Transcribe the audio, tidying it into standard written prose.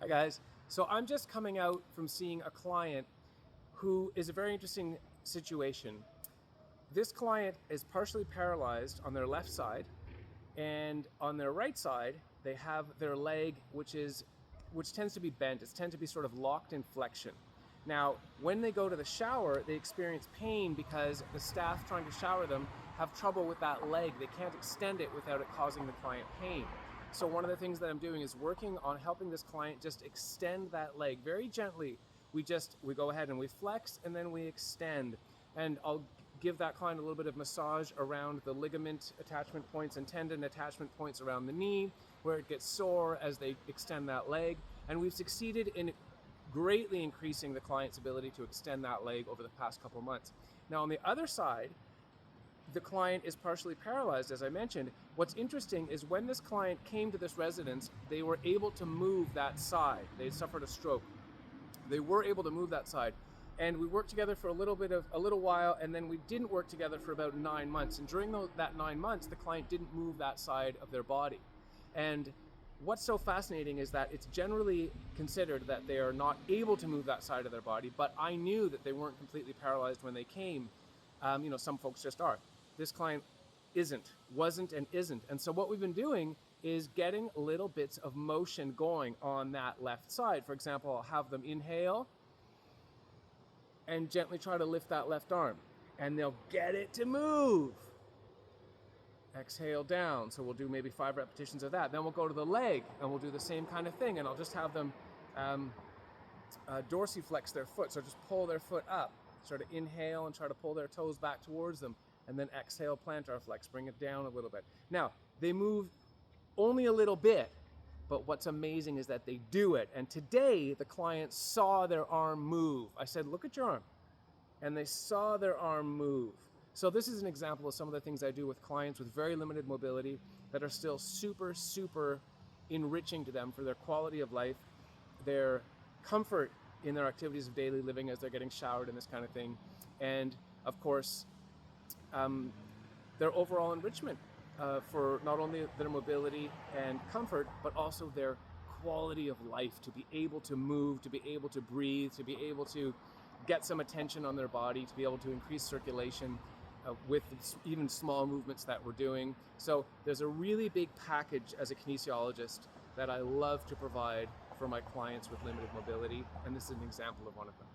Hi guys. So I'm just coming out from seeing a client who is a very interesting situation. This client is partially paralyzed on their left side, and on their right side they have their leg which tends to be bent. It tends to be sort of locked in flexion. Now, when they go to the shower, they experience pain because the staff trying to shower them have trouble with that leg. They can't extend it without it causing the client pain. So one of the things that I'm doing is working on helping this client just extend that leg very gently. We go ahead and we flex and then we extend. And I'll give that client a little bit of massage around the ligament attachment points and tendon attachment points around the knee, where it gets sore as they extend that leg. And we've succeeded in greatly increasing the client's ability to extend that leg over the past couple months. Now, on the other side, the client is partially paralyzed, as I mentioned. What's interesting is when this client came to this residence, they were able to move that side. They suffered a stroke. They were able to move that side. And we worked together for a little while, and then we didn't work together for about 9 months. And during that 9 months, the client didn't move that side of their body. And what's so fascinating is that it's generally considered that they are not able to move that side of their body, but I knew that they weren't completely paralyzed when they came. Some folks just are. This client wasn't, and isn't. And so what we've been doing is getting little bits of motion going on that left side. For example, I'll have them inhale and gently try to lift that left arm, and they'll get it to move. Exhale down. So we'll do maybe 5 repetitions of that. Then we'll go to the leg and we'll do the same kind of thing. And I'll just have them dorsiflex their foot. So just pull their foot up, sort of inhale and try to pull their toes back towards them. And then exhale, plantar flex, bring it down a little bit. Now, they move only a little bit, but what's amazing is that they do it. And today, the client saw their arm move. I said, look at your arm. And they saw their arm move. So this is an example of some of the things I do with clients with very limited mobility that are still super, super enriching to them for their quality of life, their comfort in their activities of daily living as they're getting showered and this kind of thing. And of course, their overall enrichment for not only their mobility and comfort, but also their quality of life, to be able to move, to be able to breathe, to be able to get some attention on their body, to be able to increase circulation with even small movements that we're doing. So there's a really big package as a kinesiologist that I love to provide for my clients with limited mobility, and this is an example of one of them.